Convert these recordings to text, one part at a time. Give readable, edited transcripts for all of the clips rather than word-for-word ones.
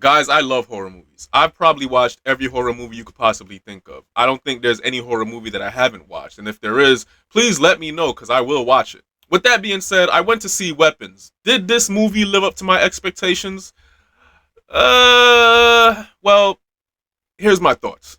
Guys, I love horror movies. I've probably watched every horror movie you could possibly think of. I don't think there's any horror movie that I haven't watched. And if there is, please let me know because I will watch it. With that being said, I went to see Weapons. Did this movie live up to my expectations? Well, here's my thoughts.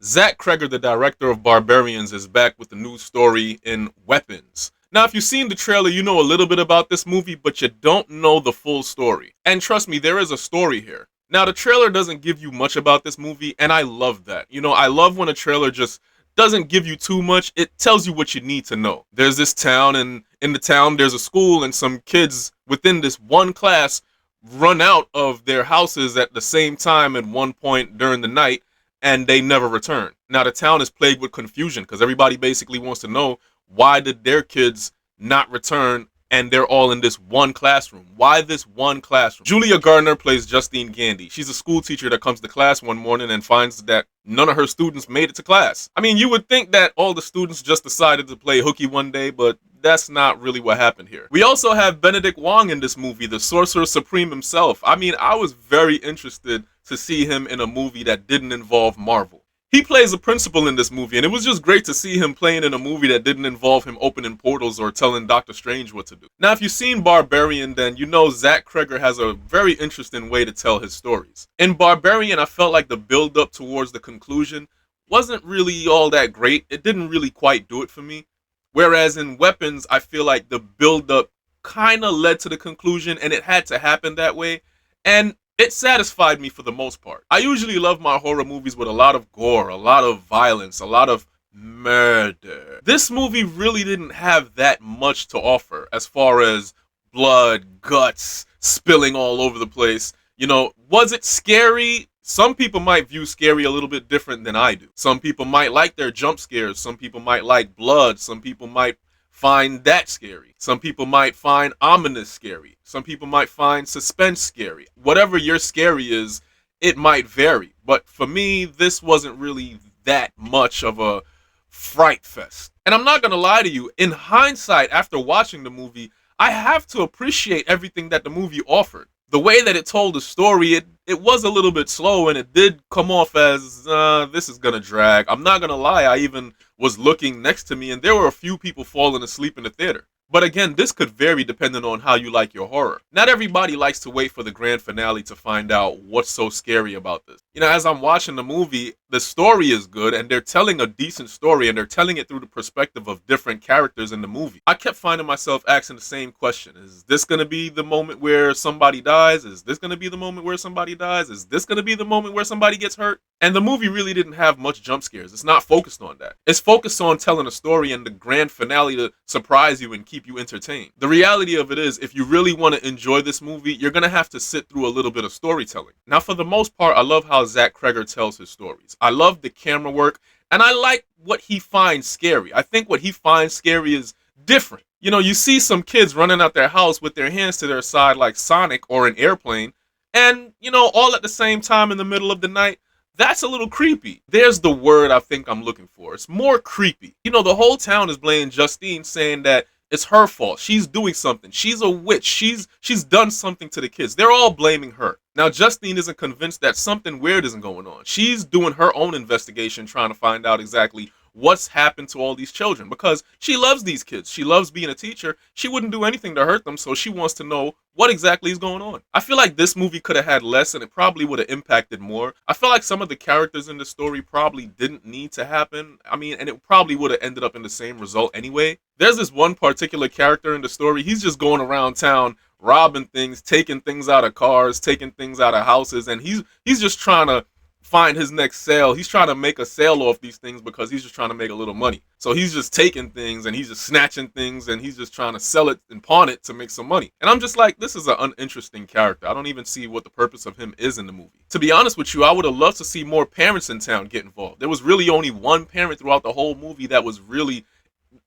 Zach Cregger, the director of Barbarians, is back with a new story in Weapons. Now, if you've seen the trailer, you know a little bit about this movie, but you don't know the full story. And trust me, there is a story here. Now, the trailer doesn't give you much about this movie, and I love that. You know, I love when a trailer just doesn't give you too much. It tells you what you need to know. There's this town, and in the town, there's a school, and some kids within this one class run out of their houses at the same time at one point during the night, and they never return. Now, the town is plagued with confusion because everybody basically wants to know, why did their kids not return and they're all in this one classroom? Why this one classroom? Julia Gardner plays Justine Gandy. She's a school teacher that comes to class one morning and finds that none of her students made it to class. I mean, you would think that all the students just decided to play hooky one day, but that's not really what happened here. We also have Benedict Wong in this movie, the Sorcerer Supreme himself. I mean, I was very interested to see him in a movie that didn't involve Marvel. He plays a principal in this movie, and it was just great to see him playing in a movie that didn't involve him opening portals or telling Doctor Strange what to do. Now, if you've seen Barbarian, then you know Zach Cregger has a very interesting way to tell his stories. In Barbarian, I felt like the build-up towards the conclusion wasn't really all that great. It didn't really quite do it for me. Whereas in Weapons, I feel like the build-up kind of led to the conclusion, and it had to happen that way. And it satisfied me for the most part. I usually love my horror movies with a lot of gore, a lot of violence, a lot of murder. This movie really didn't have that much to offer as far as blood, guts, spilling all over the place. You know, was it scary? Some people might view scary a little bit different than I do. Some people might like their jump scares. Some people might like blood. Some people might find that scary. Some people might find ominous scary. Some people might find suspense scary. Whatever your scary is, it might vary. But for me, this wasn't really that much of a fright fest. And I'm not going to lie to you, in hindsight, after watching the movie, I have to appreciate everything that the movie offered. The way that it told the story, it was a little bit slow, and it did come off as, this is going to drag. I'm not going to lie, I even was looking next to me, and there were a few people falling asleep in the theater. But again, this could vary depending on how you like your horror. Not everybody likes to wait for the grand finale to find out what's so scary about this. You know, as I'm watching the movie, the story is good, and they're telling a decent story, and they're telling it through the perspective of different characters in the movie. I kept finding myself asking the same question. Is this going to be the moment where somebody dies? Is this going to be the moment where somebody dies? Is this going to be the moment where somebody gets hurt? And the movie really didn't have much jump scares. It's not focused on that. It's focused on telling a story and the grand finale to surprise you and keep you entertained. The reality of it is, if you really want to enjoy this movie, you're going to have to sit through a little bit of storytelling. Now, for the most part, I love how Zach Cregger tells his stories. I love the camera work, and I like what he finds scary. I think what he finds scary is different. You know, you see some kids running out their house with their hands to their side like Sonic or an airplane, and, you know, all at the same time in the middle of the night. That's a little creepy. There's the word I think I'm looking for. It's more creepy. You know, the whole town is blaming Justine, saying that it's her fault. She's doing something. She's a witch. She's done something to the kids. They're all blaming her. Now, Justine isn't convinced that something weird isn't going on. She's doing her own investigation, trying to find out exactly what's happened to all these children, because she loves these kids. She loves being a teacher. She wouldn't do anything to hurt them, so she wants to know what exactly is going on. I feel like this movie could have had less, and it probably would have impacted more. I feel like some of the characters in the story probably didn't need to happen. I mean, and it probably would have ended up in the same result anyway. There's this one particular character in the story. He's just going around town robbing things, taking things out of cars, taking things out of houses, and he's just trying to find his next sale. He's trying to make a sale off these things because he's just trying to make a little money. So he's just taking things and he's just snatching things and he's just trying to sell it and pawn it to make some money. And I'm just like, this is an uninteresting character. I don't even see what the purpose of him is in the movie. To be honest with you, I would have loved to see more parents in town get involved. There was really only one parent throughout the whole movie that was really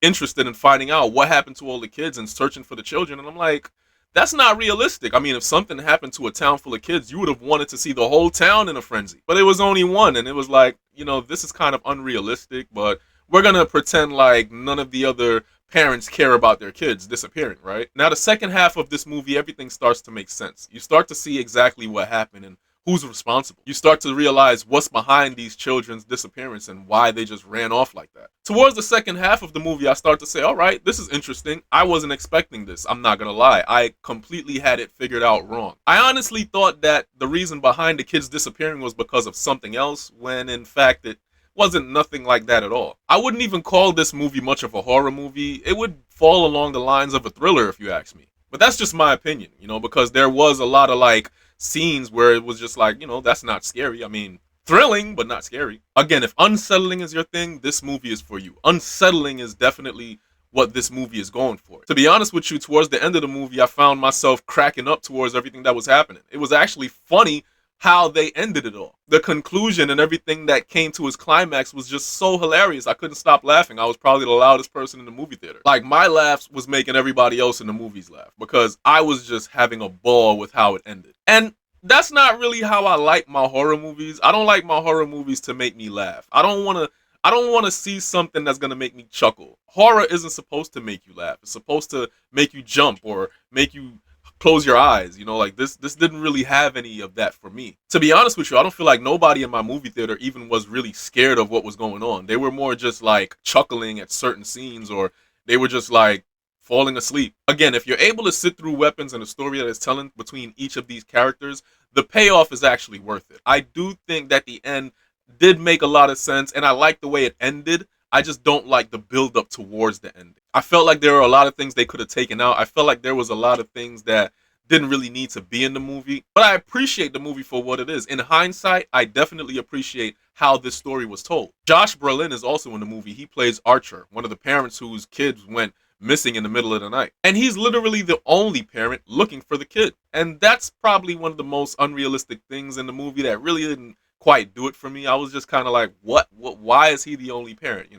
interested in finding out what happened to all the kids and searching for the children. And I'm like, that's not realistic. I mean, if something happened to a town full of kids, you would have wanted to see the whole town in a frenzy. But it was only one, and it was like, you know, this is kind of unrealistic, but we're going to pretend like none of the other parents care about their kids disappearing, right? Now, the second half of this movie, everything starts to make sense. You start to see exactly what happened and who's responsible. You start to realize what's behind these children's disappearance and why they just ran off like that. Towards the second half of the movie, I start to say, all right, this is interesting. I wasn't expecting this. I'm not going to lie. I completely had it figured out wrong. I honestly thought that the reason behind the kids disappearing was because of something else, when in fact it wasn't nothing like that at all. I wouldn't even call this movie much of a horror movie. It would fall along the lines of a thriller if you ask me. But that's just my opinion, because there was a lot of like scenes where it was just like, that's not scary. I mean, thrilling, but not scary. Again, if unsettling is your thing, this movie is for you. Unsettling is definitely what this movie is going for. To be honest with you, towards the end of the movie, I found myself cracking up towards everything that was happening. It was actually funny how they ended it all. The conclusion and everything that came to its climax was just so hilarious. I couldn't stop laughing. I was probably the loudest person in the movie theater. Like, my laughs was making everybody else in the movies laugh because I was just having a ball with how it ended. And that's not really how I like my horror movies. I don't like my horror movies to make me laugh. I don't want to see something that's going to make me chuckle. Horror isn't supposed to make you laugh. It's supposed to make you jump or make you close your eyes. Like this didn't really have any of that for me. To be honest with you, I don't feel like nobody in my movie theater even was really scared of what was going on. They were more just like chuckling at certain scenes, or they were just like falling asleep. Again, if you're able to sit through Weapons and the story that it's telling between each of these characters, the payoff is actually worth it. I do think that the end did make a lot of sense, and I like the way it ended. I just don't like the build up towards the ending. I felt like there were a lot of things they could have taken out. I felt like there was a lot of things that didn't really need to be in the movie, but I appreciate the movie for what it is. In hindsight, I definitely appreciate how this story was told. Josh Brolin is also in the movie. He plays Archer, one of the parents whose kids went missing in the middle of the night. And he's literally the only parent looking for the kid. And that's probably one of the most unrealistic things in the movie that really didn't quite do it for me. I was just kind of like, what, why is he the only parent,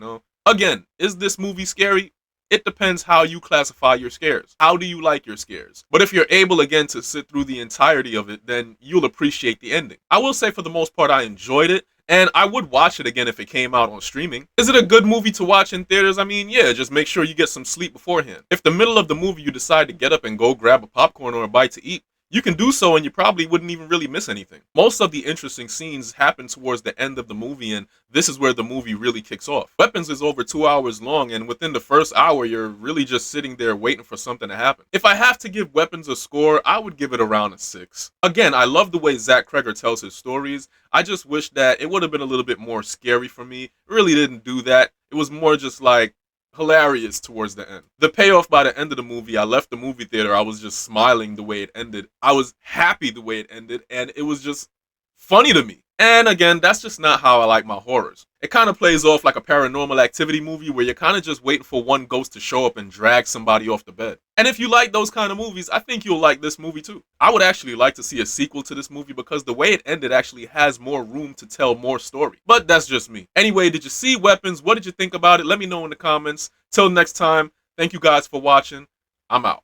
Again, is this movie scary? It depends how you classify your scares. How do you like your scares? But if you're able, again, to sit through the entirety of it, then you'll appreciate the ending. I will say for the most part, I enjoyed it, and I would watch it again if it came out on streaming. Is it a good movie to watch in theaters? I mean, yeah, just make sure you get some sleep beforehand. If the middle of the movie you decide to get up and go grab a popcorn or a bite to eat, you can do so and you probably wouldn't even really miss anything. Most of the interesting scenes happen towards the end of the movie, and this is where the movie really kicks off. Weapons is over 2 hours long, and within the first hour, you're really just sitting there waiting for something to happen. If I have to give Weapons a score, I would give it around a 6. Again, I love the way Zach Cregger tells his stories. I just wish that it would have been a little bit more scary for me. It really didn't do that. It was more just like hilarious towards the end. The payoff by the end of the movie, I left the movie theater, I was just smiling the way it ended. I was happy the way it ended, and it was just funny to me. And again, that's just not how I like my horrors. It kind of plays off like a Paranormal Activity movie where you're kind of just waiting for one ghost to show up and drag somebody off the bed. And if you like those kind of movies, I think you'll like this movie too. I would actually like to see a sequel to this movie because the way it ended actually has more room to tell more story. But that's just me. Anyway, did you see Weapons? What did you think about it? Let me know in the comments. Till next time, thank you guys for watching. I'm out.